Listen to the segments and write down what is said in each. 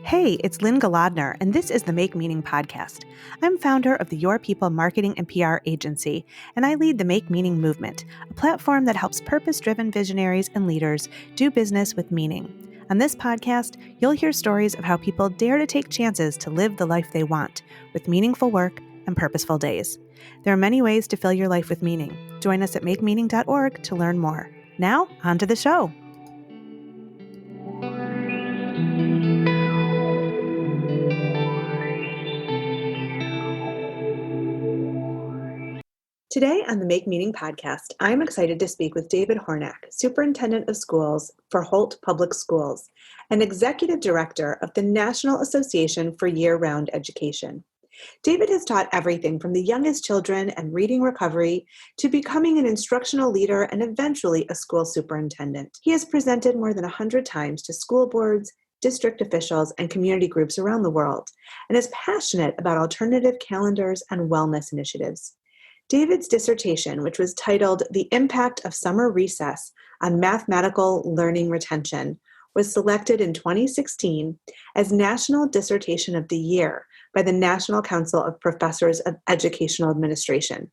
Hey, it's Lynn Galadner, and this is the Make Meaning podcast. I'm founder of the Your People marketing and PR agency, and I lead the Make Meaning movement, a platform that helps purpose-driven visionaries and leaders do business with meaning. On this podcast, you'll hear stories of how people dare to take chances to live the life they want, with meaningful work and purposeful days. There are many ways to fill your life with meaning. Join us at makemeaning.org to learn more. Now, on to the show. Today on the Make Meaning podcast, I'm excited to speak with David Hornak, Superintendent of Schools for Holt Public Schools and Executive Director of the National Association for Year-Round Education. David has taught everything from the youngest children and reading recovery to becoming an instructional leader and eventually a school superintendent. He has presented more than 100 times to school boards, district officials, and community groups around the world, and is passionate about alternative calendars and wellness initiatives. David's dissertation, which was titled The Impact of Summer Recess on Mathematical Learning Retention, was selected in 2016 as National Dissertation of the Year by the National Council of Professors of Educational Administration.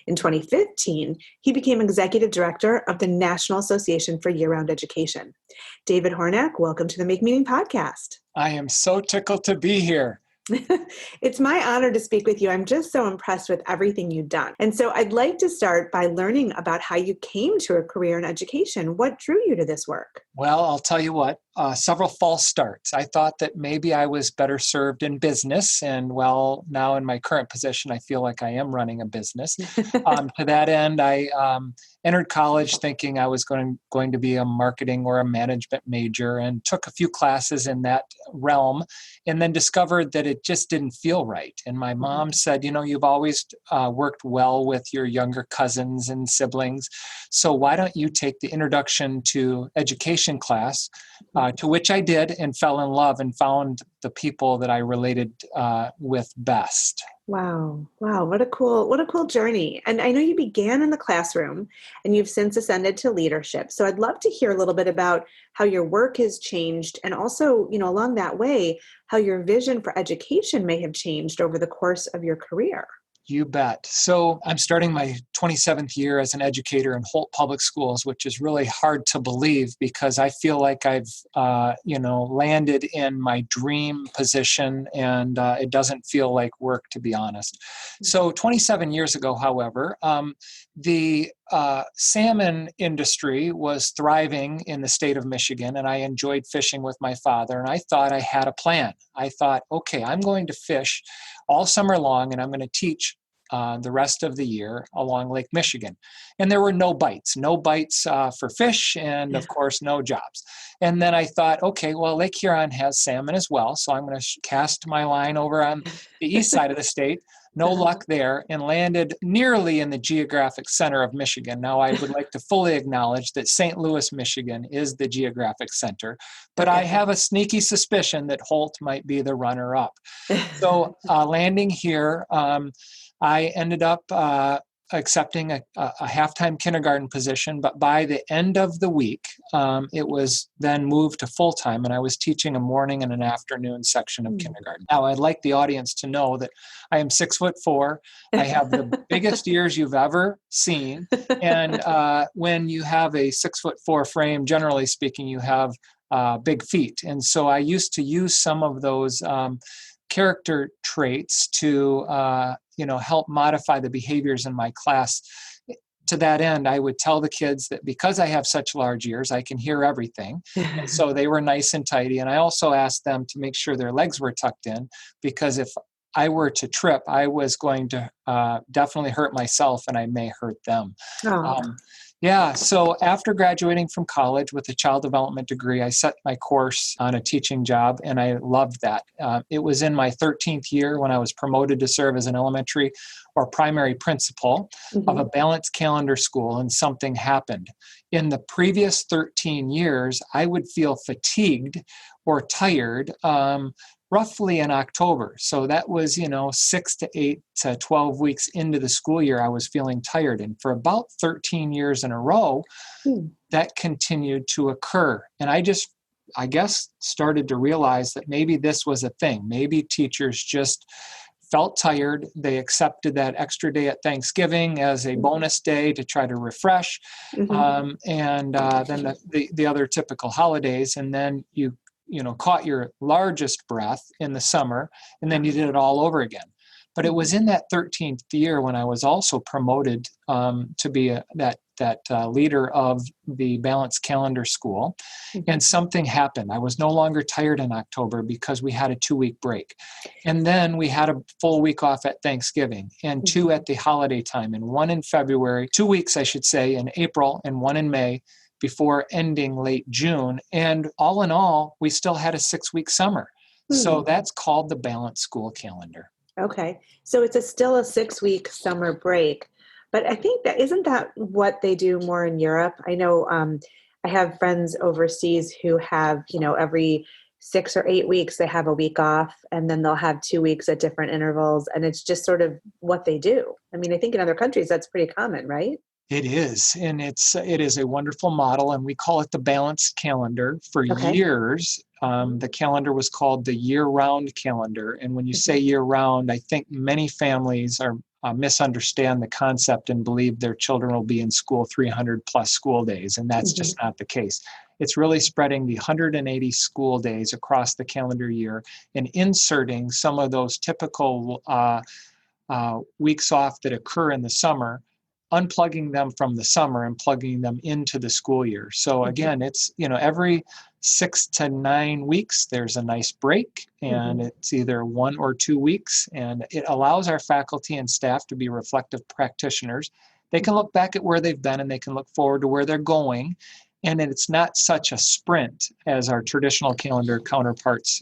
In 2015, he became Executive Director of the National Association for Year-Round Education. David Hornak, welcome to the Make Meaning podcast. I am so tickled to be here. It's my honor to speak with you. I'm just so impressed with everything you've done. And so I'd like to start by learning about how you came to a career in education. What drew you to this work? Well, I'll tell you what, several false starts. I thought that maybe I was better served in business. And well, now in my current position, I feel like I am running a business. To that end, I entered college thinking I was going to be a marketing or a management major and took a few classes in that realm and then discovered that it just didn't feel right. And my mom said, you've always worked well with your younger cousins and siblings. So why don't you take the introduction to education class, to which I did and fell in love and found the people that I related with best. Wow. What a cool journey. And I know you began in the classroom and you've since ascended to leadership. So I'd love to hear a little bit about how your work has changed and also, along that way, how your vision for education may have changed over the course of your career. You bet. So I'm starting my 27th year as an educator in Holt Public Schools, which is really hard to believe because I feel like I've, landed in my dream position and it doesn't feel like work, to be honest. So 27 years ago, however, the salmon industry was thriving in the state of Michigan, and I enjoyed fishing with my father, and I thought I had a plan. I thought, okay, I'm going to fish all summer long, and I'm going to teach the rest of the year along Lake Michigan. And there were no bites for fish, and of course, no jobs. And then I thought, okay, well, Lake Huron has salmon as well, so I'm going to cast my line over on the east side of the state. No luck there, and landed nearly in the geographic center of Michigan. Now, I would like to fully acknowledge that St. Louis, Michigan is the geographic center, but I have a sneaky suspicion that Holt might be the runner-up. So landing here, I ended up accepting a halftime kindergarten position, but by the end of the week, it was then moved to full-time, and I was teaching a morning and an afternoon section of kindergarten. Now, I'd like the audience to know that I am 6'4". I have the biggest ears you've ever seen, and when you have a 6'4" frame, generally speaking, you have big feet, and so I used to use some of those character traits to help modify the behaviors in my class. To that end, I would tell the kids that because I have such large ears, I can hear everything. And so they were nice and tidy. And I also asked them to make sure their legs were tucked in, because if I were to trip, I was going to definitely hurt myself and I may hurt them. So after graduating from college with a child development degree, I set my course on a teaching job, and I loved that. It was in my 13th year when I was promoted to serve as an elementary or primary principal of a balanced calendar school, and something happened. In the previous 13 years, I would feel fatigued or tired roughly in October. So that was, 6 to 8 to 12 weeks into the school year, I was feeling tired. And for about 13 years in a row, that continued to occur. And I just I guess, started to realize that maybe this was a thing. Maybe teachers just felt tired. They accepted that extra day at Thanksgiving as a bonus day to try to refresh, and then the other typical holidays, and then you know caught your largest breath in the summer, and then you did it all over again. But it was in that 13th year when I was also promoted to be that leader of the Balanced Calendar School, and something happened. I was no longer tired in October because we had a 2-week break, and then we had a full week off at Thanksgiving, and 2 at the holiday time, and 1 in February, 2 weeks I should say in April, and 1 in May, before ending late June. And all in all, we still had a 6-week summer. So that's called the Balanced School Calendar. Okay. So it's still a 6-week summer break, but I think that isn't that what they do more in Europe? I know I have friends overseas who have, every 6 or 8 weeks, they have a week off, and then they'll have 2 weeks at different intervals. And it's just sort of what they do. I mean, I think in other countries, that's pretty common, right? It is, and it is a wonderful model, and we call it the Balanced Calendar. For years, the calendar was called the year-round calendar, and when you say year-round, I think many families are misunderstand the concept and believe their children will be in school 300 plus school days, and that's just not the case. It's really spreading the 180 school days across the calendar year and inserting some of those typical weeks off that occur in the summer, unplugging them from the summer and plugging them into the school year. So again, it's, every 6 to 9 weeks, there's a nice break, and it's either 1 or 2 weeks, and it allows our faculty and staff to be reflective practitioners. They can look back at where they've been, and they can look forward to where they're going. And it's not such a sprint as our traditional calendar counterparts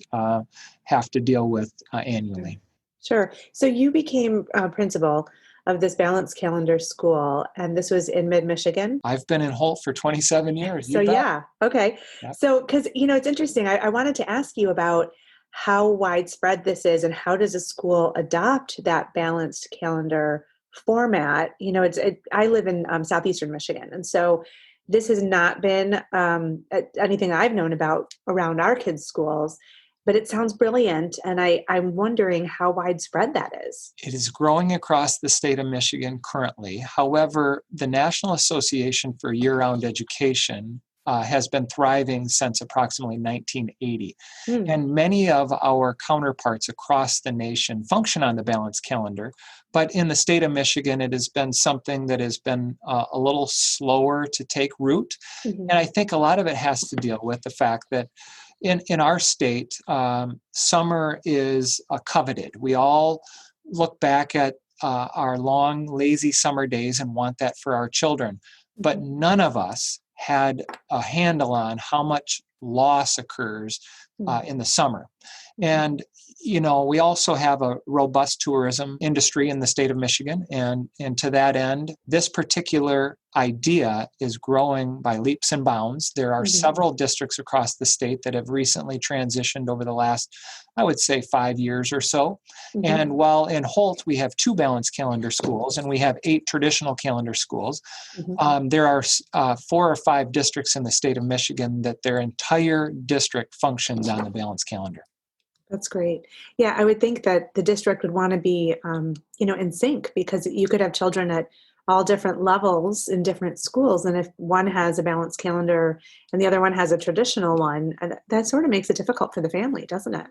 have to deal with annually. Sure. So you became principal of this Balanced Calendar school, and this was in mid-Michigan? I've been in Holt for 27 years. So yeah, okay. Yep. So, because, it's interesting, I wanted to ask you about how widespread this is, and how does a school adopt that Balanced Calendar format? I live in southeastern Michigan, and so this has not been anything I've known about around our kids' schools. But it sounds brilliant, and I'm wondering how widespread that is. It is growing across the state of Michigan currently. However, the National Association for Year-Round Education has been thriving since approximately 1980. And many of our counterparts across the nation function on the Balanced Calendar. But in the state of Michigan, it has been something that has been a little slower to take root. And I think a lot of it has to deal with the fact that in our state, summer is coveted. We all look back at our long, lazy summer days and want that for our children. But none of us had a handle on how much loss occurs in the summer. And, we also have a robust tourism industry in the state of Michigan. And to that end, this particular idea is growing by leaps and bounds. There are several districts across the state that have recently transitioned over the last, I would say, 5 years or so. And while in Holt, we have 2 Balanced Calendar schools and we have 8 traditional calendar schools, there are 4 or 5 districts in the state of Michigan that their entire district functions on the Balanced Calendar. That's great. Yeah, I would think that the district would want to be, in sync, because you could have children at all different levels in different schools. And if one has a Balanced Calendar and the other one has a traditional one, that sort of makes it difficult for the family, doesn't it?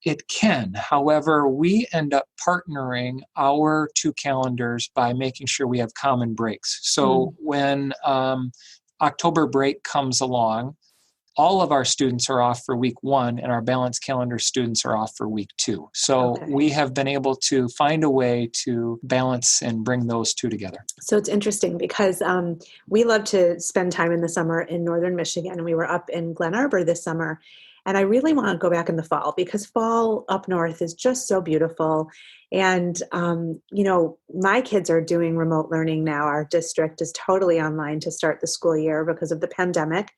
It can. However, we end up partnering our 2 calendars by making sure we have common breaks. So when October break comes along, all of our students are off for week 1, and our Balanced Calendar students are off for week 2. So we have been able to find a way to balance and bring those 2 together. So it's interesting because we love to spend time in the summer in northern Michigan. We were up in Glen Arbor this summer, and I really want to go back in the fall because fall up north is just so beautiful. And, my kids are doing remote learning now. Our district is totally online to start the school year because of the pandemic.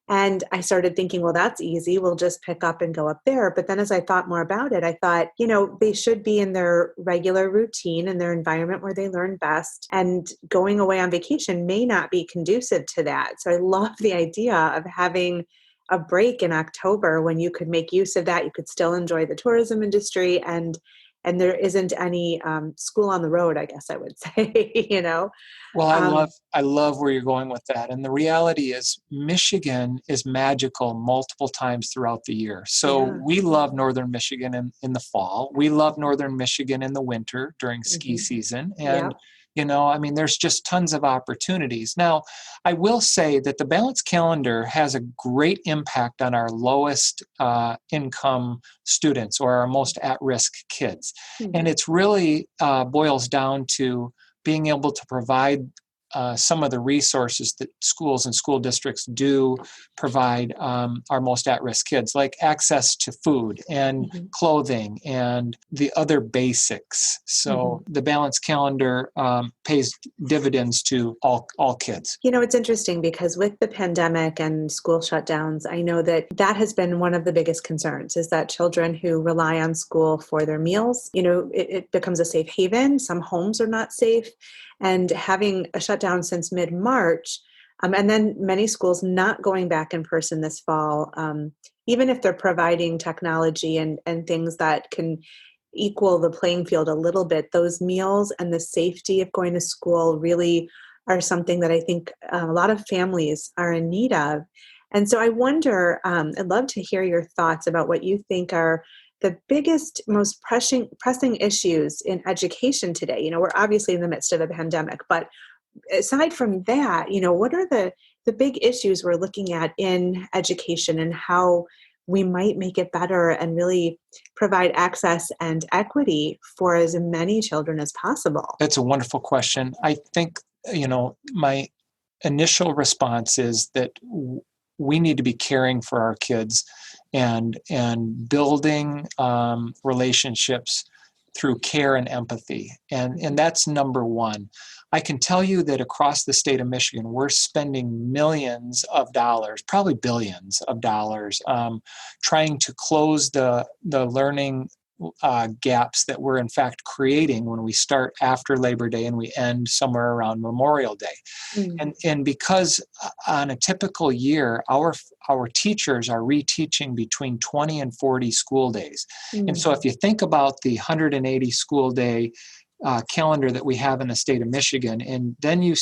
And I started thinking, well, that's easy. We'll just pick up and go up there. But then as I thought more about it, I thought, they should be in their regular routine and their environment where they learn best. And going away on vacation may not be conducive to that. So I love the idea of having a break in October when you could make use of that. You could still enjoy the tourism industry, and there isn't any school on the road, I guess I would say, Well, Um, I love where you're going with that. And the reality is Michigan is magical multiple times throughout the year. So yeah. we love Northern Michigan in the fall. We love Northern Michigan in the winter during ski Hmm. season. Yeah. And, I mean, there's just tons of opportunities. Now, I will say that the balanced calendar has a great impact on our lowest income students or our most at-risk kids. And Hmm. it's really boils down to being able to provide some of the resources that schools and school districts do provide our most at-risk kids, like access to food and Hmm. clothing and the other basics. Hmm. So the balanced calendar pays dividends to all kids. It's interesting because with the pandemic and school shutdowns, I know that has been one of the biggest concerns is that children who rely on school for their meals, it becomes a safe haven. Some homes are not safe. And having a shutdown since mid-March, and then many schools not going back in person this fall, even if they're providing technology and things that can equal the playing field a little bit, those meals and the safety of going to school really are something that I think a lot of families are in need of. And so I wonder, I'd love to hear your thoughts about what you think are the biggest, most pressing issues in education today. We're obviously in the midst of a pandemic, but aside from that, what are the big issues we're looking at in education and how we might make it better and really provide access and equity for as many children as possible? That's a wonderful question. I think, my initial response is that we need to be caring for our kids and building relationships through care and empathy, and that's number one. I can tell you that across the state of Michigan, we're spending millions of dollars, probably billions of dollars, trying to close the learning gaps that we're in fact creating when we start after Labor Day and we end somewhere around Memorial Day. Mm. And because on a typical year, our teachers are reteaching between 20 and 40 school days. And so Mm. if you think about the 180 school day calendar that we have in the state of Michigan, and then you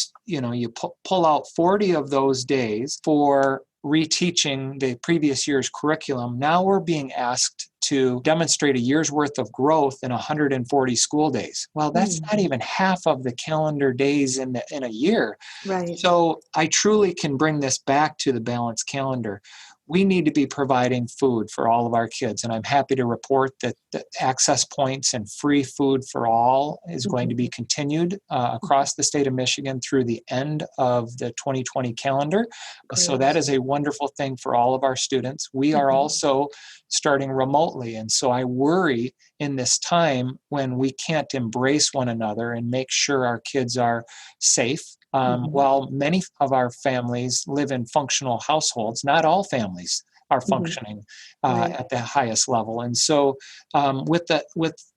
pull out 40 of those days for reteaching the previous year's curriculum, now we're being asked to demonstrate a year's worth of growth in 140 school days. Well, that's not Mm. even half of the calendar days in a year. Right. So I truly can bring this back to the balanced calendar. We need to be providing food for all of our kids. And I'm happy to report that the access points and free food for all is going to be Mhm. continued across the state of Michigan through the end of the 2020 calendar. So that Great. is a wonderful thing for all of our students. We are Mhm. also starting remotely. And so I worry in this time when we can't embrace one another and make sure our kids are safe. Mhm. While many of our families live in functional households, not all families are Mhm. functioning Right. at the highest level. And so, with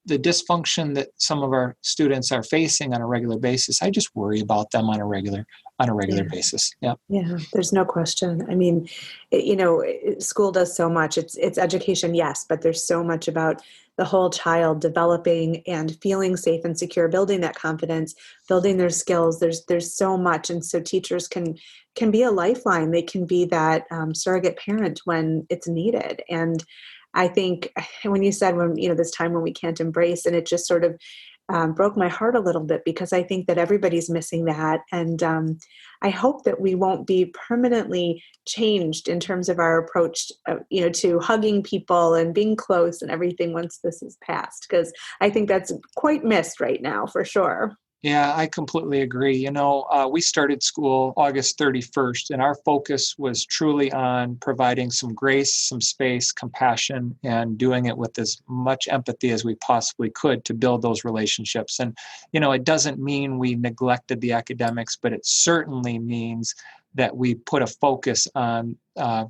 the dysfunction that some of our students are facing on a regular basis, I just worry about them on a regular Yeah. basis. Yeah. Yeah, there's no question. I mean, school does so much. It's education, yes, but there's so much about the whole child developing and feeling safe and secure, building that confidence, building their skills. There's so much, and so teachers can be a lifeline. They can be that surrogate parent when it's needed. And I think when you said when this time when we can't embrace, and it just sort of broke my heart a little bit because I think that everybody's missing that. And I hope that we won't be permanently changed in terms of our approach, to hugging people and being close and everything once this is passed, because I think that's quite missed right now for sure. Yeah, I completely agree. We started school August 31st, and our focus was truly on providing some grace, some space, compassion, and doing it with as much empathy as we possibly could to build those relationships. And, it doesn't mean we neglected the academics, but it certainly means that we put a focus on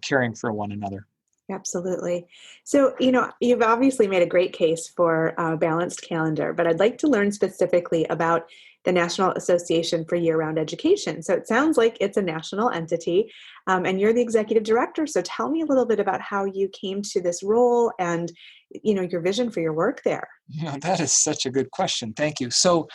caring for one another. Absolutely. So, you've obviously made a great case for a balanced calendar, but I'd like to learn specifically about the National Association for Year-Round Education. So it sounds like it's a national entity, and you're the executive director. So tell me a little bit about how you came to this role and, your vision for your work there. That is such a good question. Thank you. So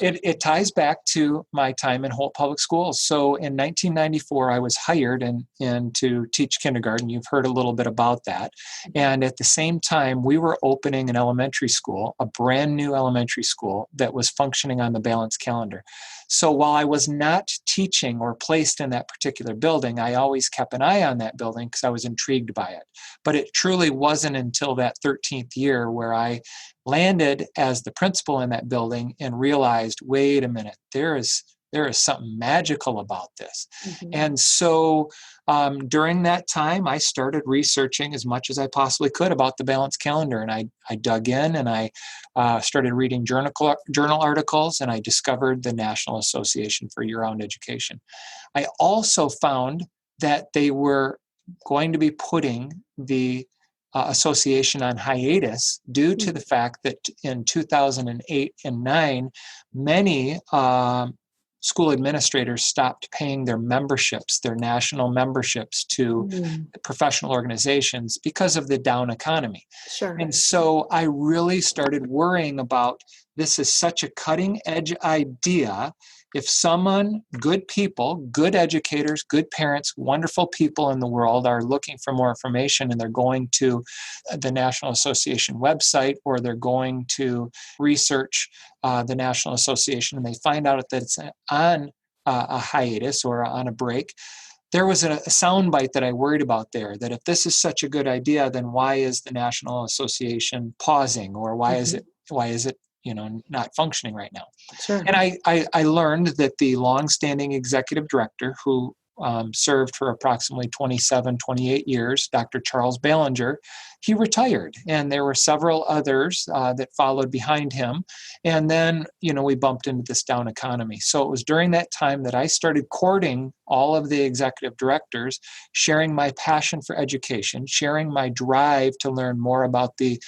it ties back to my time in Holt Public Schools. So in 1994, I was hired in to teach kindergarten. You've heard a little bit about that. And at the same time, we were opening an elementary school, a brand new elementary school that was functioning on the balanced calendar. So while I was not teaching or placed in that particular building, I always kept an eye on that building because I was intrigued by it. But it truly wasn't until that 13th year where I landed as the principal in that building and realized, wait a minute, there is something magical about this. Mm-hmm. And so during that time, I started researching as much as I possibly could about the balanced calendar. And I dug in and I started reading journal articles, and I discovered the National Association for Year-Round Education. I also found that they were going to be putting the association on hiatus due to the fact that in 2008 and 9, many school administrators stopped paying their memberships, their national memberships to professional organizations because of the down economy. Sure. And so I really started worrying about, this is such a cutting edge idea. If someone, good people, good educators, good parents, wonderful people in the world are looking for more information and they're going to the National Association website, or they're going to research the National Association and they find out that it's on a hiatus or on a break, there was a soundbite that I worried about there, that if this is such a good idea, then why is the National Association pausing, or why is it not functioning right now? Sure. And I learned that the longstanding executive director, who served for approximately 27, 28 years, Dr. Charles Ballinger, he retired. And there were several others that followed behind him. And then, we bumped into this down economy. So it was during that time that I started courting all of the executive directors, sharing my passion for education, sharing my drive to learn more about the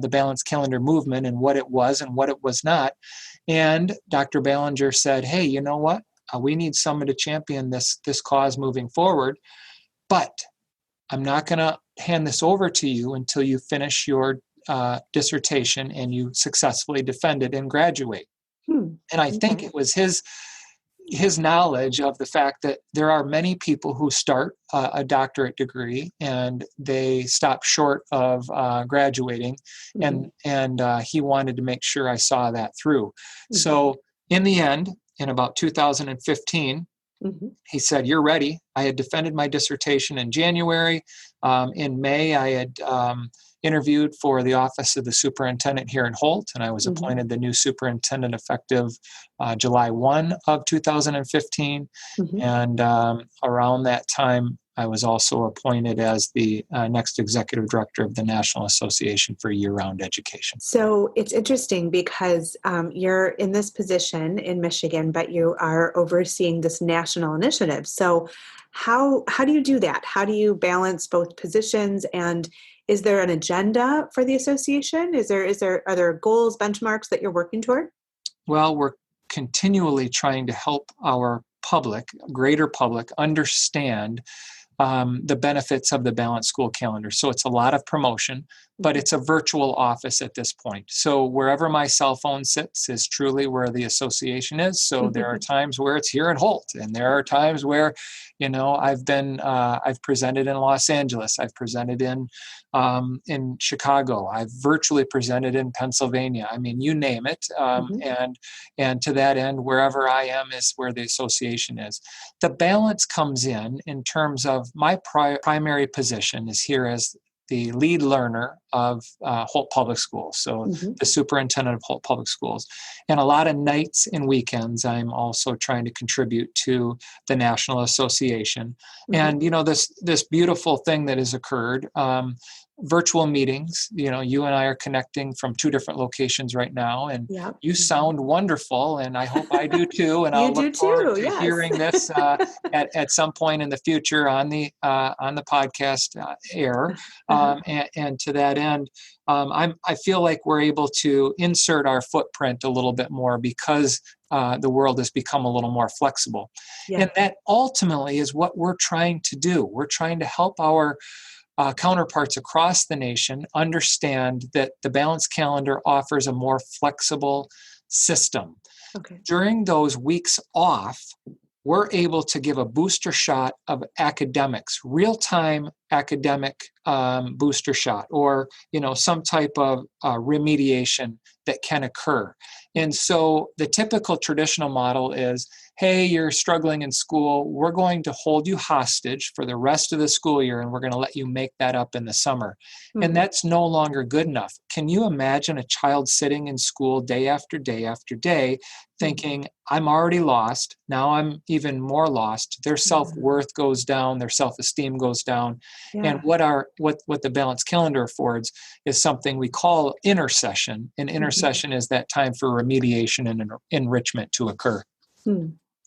balanced calendar movement and what it was and what it was not. And Dr. Ballinger said, hey, you know what? We need someone to champion this cause moving forward, but I'm not going to hand this over to you until you finish your dissertation and you successfully defend it and graduate. And I think it was his knowledge of the fact that there are many people who start a doctorate degree and they stop short of graduating, and he wanted to make sure I saw that through. So in the end, in about 2015, he said, you're ready. I had defended my dissertation in January. In May, I had interviewed for the office of the superintendent here in Holt, and I was appointed the new superintendent effective July 1 of 2015. And around that time, I was also appointed as the next executive director of the National Association for Year-Round Education. So it's interesting because you're in this position in Michigan, but you are overseeing this national initiative. So how do you do that? How do you balance both positions? And is there an agenda for the association? Are there goals, benchmarks that you're working toward? Well, we're continually trying to help our greater public, understand the benefits of the balanced school calendar. So it's a lot of promotion, but it's a virtual office at this point. So wherever my cell phone sits is truly where the association is. So there are times where it's here in Holt, and there are times where, I've presented in Los Angeles, I've presented in Chicago, I've virtually presented in Pennsylvania. I mean, you name it. And to that end, wherever I am is where the association is. The balance comes in terms of my primary position is here as the lead learner of Holt Public Schools, so the superintendent of Holt Public Schools. And a lot of nights and weekends, I'm also trying to contribute to the National Association. And, this beautiful thing that has occurred, virtual meetings. You and I are connecting from two different locations right now, and Yep. you sound wonderful, and I hope I do too. And You I'll do look forward too, to yes. hearing this at some point in the future on the podcast air. And to that end, I feel like we're able to insert our footprint a little bit more because the world has become a little more flexible. Yeah. And that ultimately is what we're trying to do. We're trying to help our counterparts across the nation understand that the balanced calendar offers a more flexible system. Okay. During those weeks off, we're able to give a booster shot of academics, real-time academic booster shot, or some type of remediation that can occur. And so the typical traditional model is, hey, you're struggling in school, we're going to hold you hostage for the rest of the school year, and we're going to let you make that up in the summer. And that's no longer good enough. Can you imagine a child sitting in school day after day after day thinking, I'm already lost, now I'm even more lost? Their self-worth goes down, their self-esteem goes down. Yeah. And what the balanced calendar affords is something we call intercession. And intercession is that time for remediation and enrichment to occur.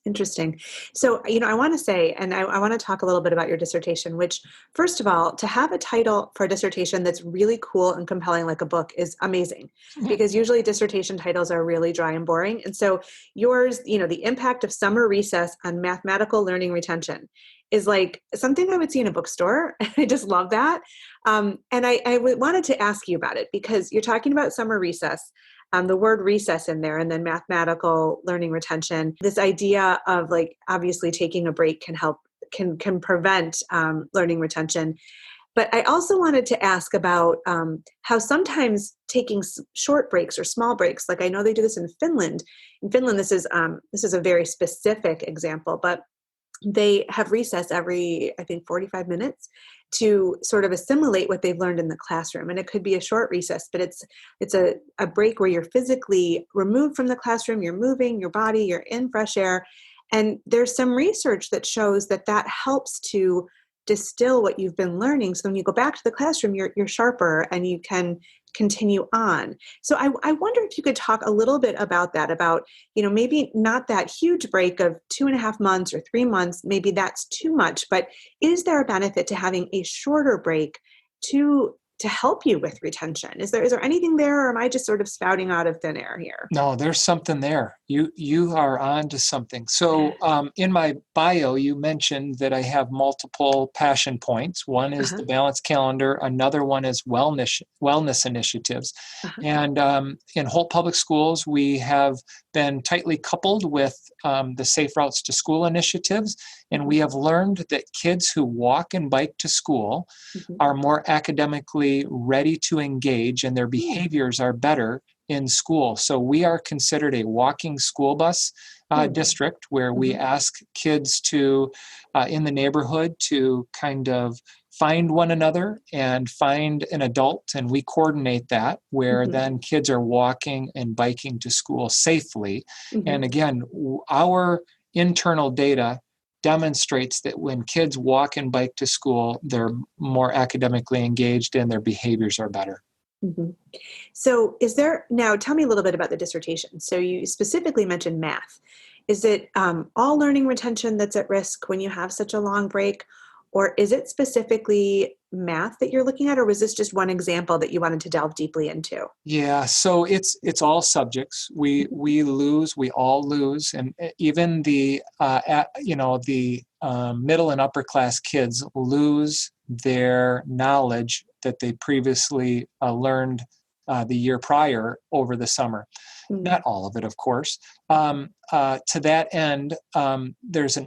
Interesting. So, I want to say, and I want to talk a little bit about your dissertation, which, first of all, to have a title for a dissertation that's really cool and compelling like a book is amazing, because usually dissertation titles are really dry and boring. And so yours, the impact of summer recess on mathematical learning retention is like something I would see in a bookstore. I just love that. And I wanted to ask you about it because you're talking about summer recess. The word recess in there, and then mathematical learning retention. This idea of obviously taking a break can prevent learning retention. But I also wanted to ask about how sometimes taking short breaks or small breaks, like I know they do this in Finland. In Finland, this is a very specific example, but they have recess every, I think, 45 minutes to sort of assimilate what they've learned in the classroom. And it could be a short recess, but it's a break where you're physically removed from the classroom, you're moving your body, you're in fresh air. And there's some research that shows that helps to distill what you've been learning. So when you go back to the classroom, you're sharper and you can continue on. So I wonder if you could talk a little bit about that, about, maybe not that huge break of 2.5 months or 3 months, maybe that's too much, but is there a benefit to having a shorter break to help you with retention? Is there anything there, or am I just sort of spouting out of thin air here? No, there's something there. You are on to something. So in my bio, you mentioned that I have multiple passion points. One is the balanced calendar. Another one is wellness initiatives. And in Holt Public Schools, we have been tightly coupled with the Safe Routes to School initiatives. And we have learned that kids who walk and bike to school are more academically ready to engage, and their behaviors are better in school. So we are considered a walking school bus district, where we ask kids to, in the neighborhood, to kind of find one another and find an adult, and we coordinate that, where then kids are walking and biking to school safely. And again, our internal data demonstrates that when kids walk and bike to school, they're more academically engaged and their behaviors are better. So now tell me a little bit about the dissertation. So you specifically mentioned math. Is it all learning retention that's at risk when you have such a long break? Or is it specifically math that you're looking at, or was this just one example that you wanted to delve deeply into? Yeah, so it's all subjects. We all lose, and even the middle and upper class kids lose their knowledge that they previously learned the year prior over the summer. Not all of it, of course. To that end, there's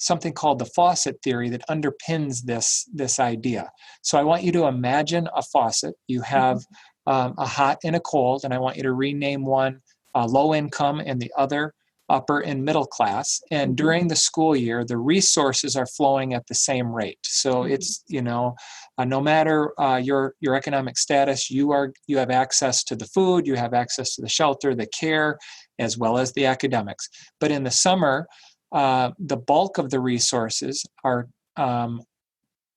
something called the faucet theory that underpins this idea. So I want you to imagine a faucet. You have a hot and a cold, and I want you to rename one low income and the other upper and middle class. And during the school year, the resources are flowing at the same rate. So it's, no matter your economic status, you have access to the food, you have access to the shelter, the care, as well as the academics. But in the summer, the bulk of the resources are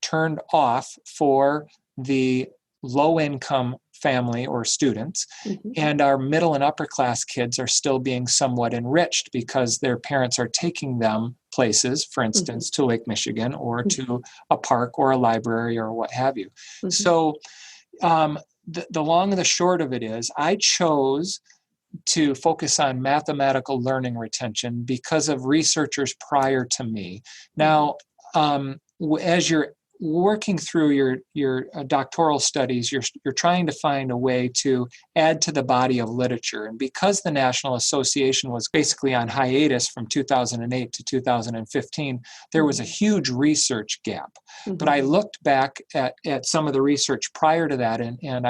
turned off for the low income family or students, and our middle and upper class kids are still being somewhat enriched because their parents are taking them places, for instance, to Lake Michigan or to a park or a library or what have you. So the long and the short of it is I chose to focus on mathematical learning retention because of researchers prior to me. Now, as you're working through your doctoral studies, you're trying to find a way to add to the body of literature. And because the National Association was basically on hiatus from 2008 to 2015, there was a huge research gap. But I looked back at some of the research prior to that, and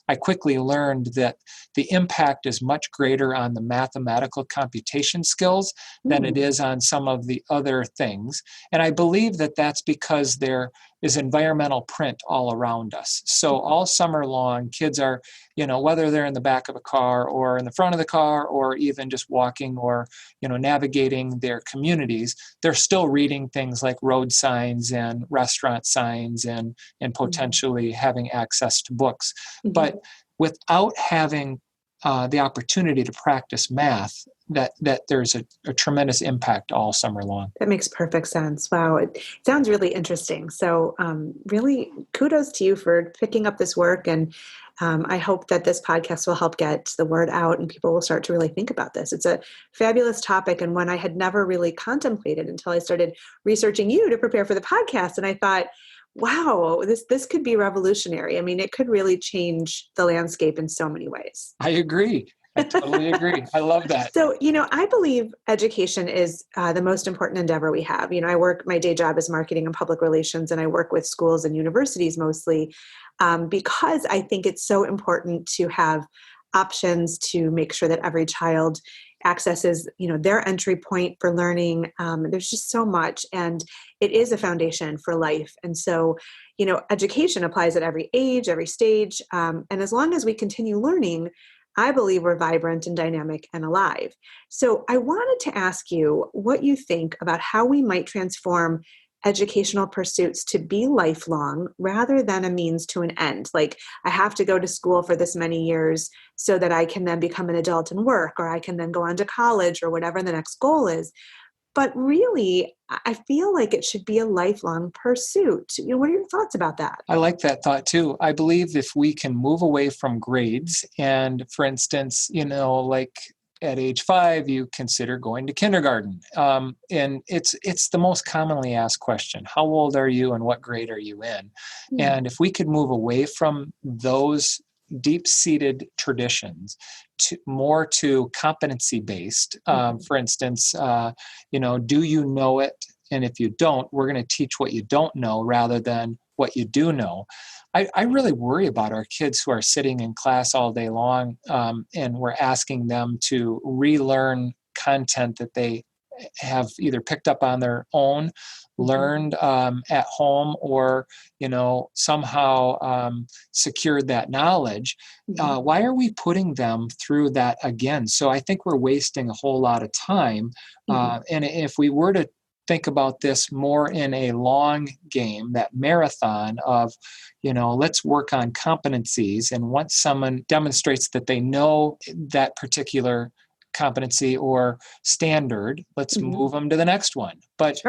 I quickly learned that the impact is much greater on the mathematical computation skills than it is on some of the other things. And I believe that that's because there is environmental print all around us. So all summer long, kids are, whether they're in the back of a car or in the front of the car or even just walking or, navigating their communities, they're still reading things like road signs and restaurant signs and potentially having access to books. But without having the opportunity to practice math, that there's a tremendous impact all summer long. That makes perfect sense. Wow. It sounds really interesting. So really kudos to you for picking up this work. And I hope that this podcast will help get the word out and people will start to really think about this. It's a fabulous topic and one I had never really contemplated until I started researching you to prepare for the podcast. And I thought, wow, this could be revolutionary. I mean, it could really change the landscape in so many ways. I agree. I totally agree. I love that. So, I believe education is the most important endeavor we have. My day job is marketing and public relations, and I work with schools and universities mostly because I think it's so important to have options to make sure that every child accesses, their entry point for learning. There's just so much, and it is a foundation for life. And so, education applies at every age, every stage. And as long as we continue learning, I believe we're vibrant and dynamic and alive. So I wanted to ask you what you think about how we might transform educational pursuits to be lifelong rather than a means to an end. Like, I have to go to school for this many years so that I can then become an adult and work, or I can then go on to college or whatever the next goal is. But really, I feel like it should be a lifelong pursuit. What are your thoughts about that? I like that thought too. I believe if we can move away from grades and, for instance, like at age 5, you consider going to kindergarten. And it's the most commonly asked question. How old are you and what grade are you in? And if we could move away from those deep-seated traditions more to competency-based. For instance, do you know it? And if you don't, we're going to teach what you don't know rather than what you do know. I really worry about our kids who are sitting in class all day long and we're asking them to relearn content that they have either picked up on their own, learned at home, or somehow secured that knowledge. Why are we putting them through that again? So I think we're wasting a whole lot of time. And if we were to think about this more in a long game, that marathon of, let's work on competencies, and once someone demonstrates that they know that particular competency or standard, let's move them to the next one. But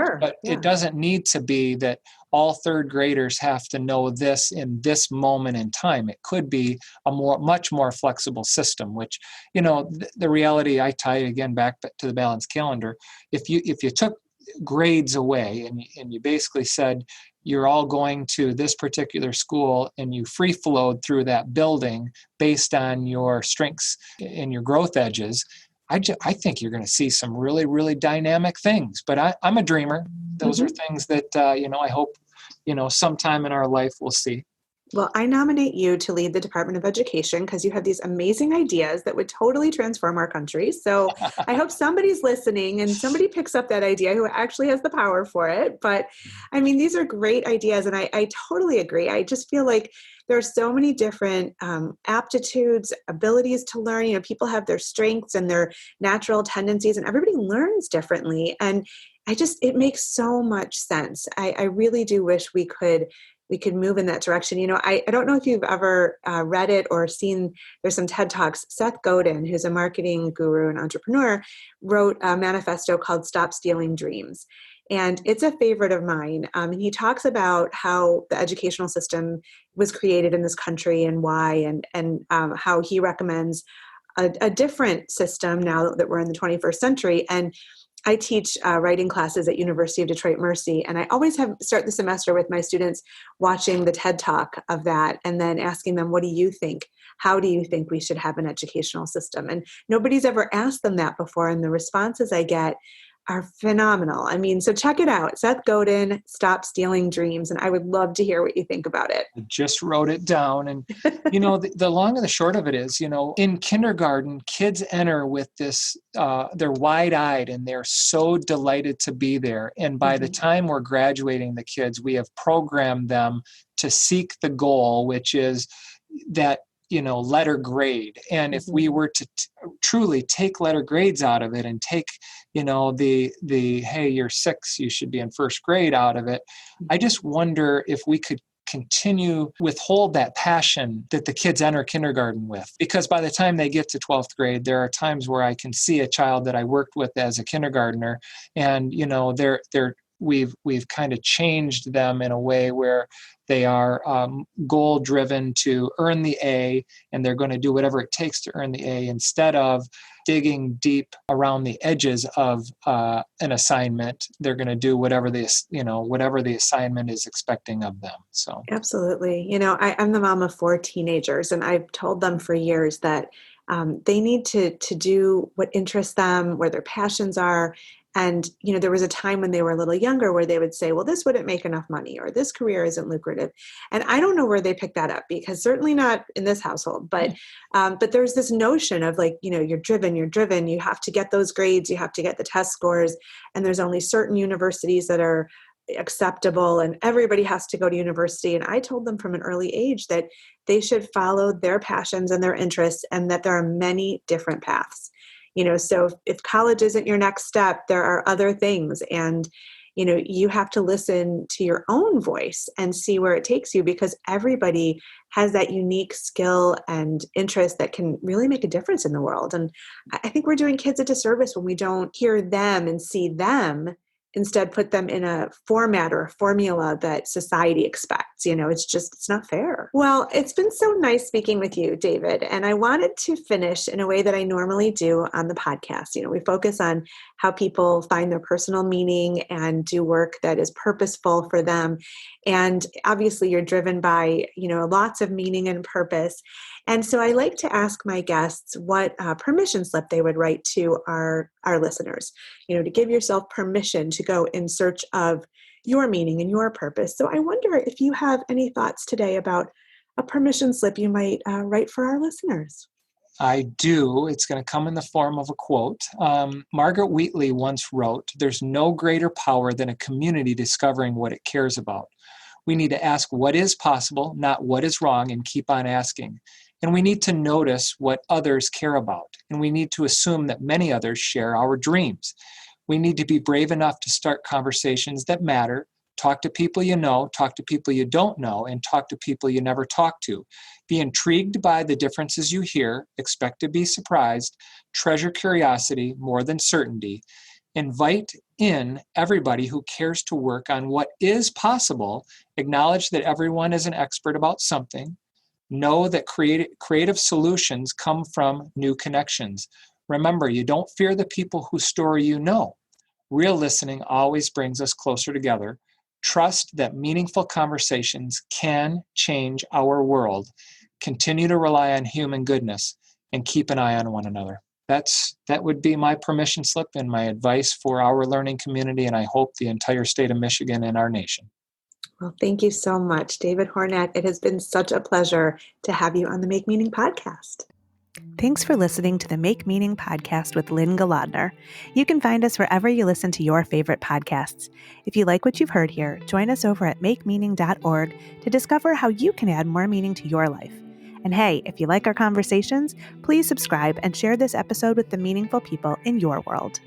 it doesn't need to be that all third graders have to know this in this moment in time. It could be a much more flexible system, which, the reality, I tie it again back to the balanced calendar. If you took grades away and you basically said you're all going to this particular school and you free flowed through that building based on your strengths and your growth edges, I think you're going to see some really, really dynamic things. But I'm a dreamer. Those are things that, I hope, sometime in our life we'll see. Well, I nominate you to lead the Department of Education because you have these amazing ideas that would totally transform our country. So I hope somebody's listening and somebody picks up that idea who actually has the power for it. But I mean, these are great ideas. And I totally agree. I just feel like there are so many different aptitudes, abilities to learn. People have their strengths and their natural tendencies, and everybody learns differently. And it makes so much sense. I really do wish we could we could move in that direction. I don't know if you've ever read it or seen, there's some TED Talks. Seth Godin, who's a marketing guru and entrepreneur, wrote a manifesto called Stop Stealing Dreams. And it's a favorite of mine. And he talks about how the educational system was created in this country and why, and how he recommends a different system now that we're in the 21st century. And I teach writing classes at University of Detroit Mercy, and I always start the semester with my students watching the TED Talk of that and then asking them, what do you think? How do you think we should have an educational system? And nobody's ever asked them that before, and the responses I get are phenomenal. I mean, so check it out. Seth Godin, Stop Stealing Dreams, and I would love to hear what you think about it. I just wrote it down. And, the long and the short of it is, in kindergarten, kids enter with this, they're wide-eyed and they're so delighted to be there. And by the time we're graduating the kids, we have programmed them to seek the goal, which is that letter grade. And if we were to truly take letter grades out of it and take, the hey, you're 6, you should be in first grade out of it, I just wonder if we could withhold that passion that the kids enter kindergarten with. Because by the time they get to 12th grade, there are times where I can see a child that I worked with as a kindergartner, and, we've kind of changed them in a way where they are goal driven to earn the A, and they're going to do whatever it takes to earn the A instead of digging deep around the edges of an assignment. They're going to do whatever the assignment is expecting of them. So absolutely. I'm the mom of 4 teenagers, and I've told them for years that they need to do what interests them, where their passions are. And, there was a time when they were a little younger where they would say, well, this wouldn't make enough money, or this career isn't lucrative. And I don't know where they picked that up, because certainly not in this household. But there's this notion of you're driven, you have to get those grades, you have to get the test scores. And there's only certain universities that are acceptable, and everybody has to go to university. And I told them from an early age that they should follow their passions and their interests, and that there are many different paths. So if college isn't your next step, there are other things. And, you have to listen to your own voice and see where it takes you, because everybody has that unique skill and interest that can really make a difference in the world. And I think we're doing kids a disservice when we don't hear them and see them, instead put them in a format or a formula that society expects. It's not fair. Well, it's been so nice speaking with you, David. And I wanted to finish in a way that I normally do on the podcast. We focus on how people find their personal meaning and do work that is purposeful for them. And obviously you're driven by, lots of meaning and purpose. And so I like to ask my guests what permission slip they would write to our listeners, to give yourself permission to go in search of your meaning and your purpose. So I wonder if you have any thoughts today about a permission slip you might write for our listeners. I do. It's going to come in the form of a quote. Margaret Wheatley once wrote, "There's no greater power than a community discovering what it cares about. We need to ask what is possible, not what is wrong, and keep on asking. And we need to notice what others care about. And we need to assume that many others share our dreams. We need to be brave enough to start conversations that matter. Talk to people you know, talk to people you don't know, and talk to people you never talk to. Be intrigued by the differences you hear. Expect to be surprised. Treasure curiosity more than certainty. Invite in everybody who cares to work on what is possible. Acknowledge that everyone is an expert about something. Know that creative solutions come from new connections. Remember, you don't fear the people whose story you know. Real listening always brings us closer together. Trust that meaningful conversations can change our world. Continue to rely on human goodness and keep an eye on one another." That would be my permission slip and my advice for our learning community, and I hope the entire state of Michigan and our nation. Well, thank you so much, David Hornak. It has been such a pleasure to have you on the Make Meaning podcast. Thanks for listening to the Make Meaning podcast with Lynn Galadner. You can find us wherever you listen to your favorite podcasts. If you like what you've heard here, join us over at makemeaning.org to discover how you can add more meaning to your life. And hey, if you like our conversations, please subscribe and share this episode with the meaningful people in your world.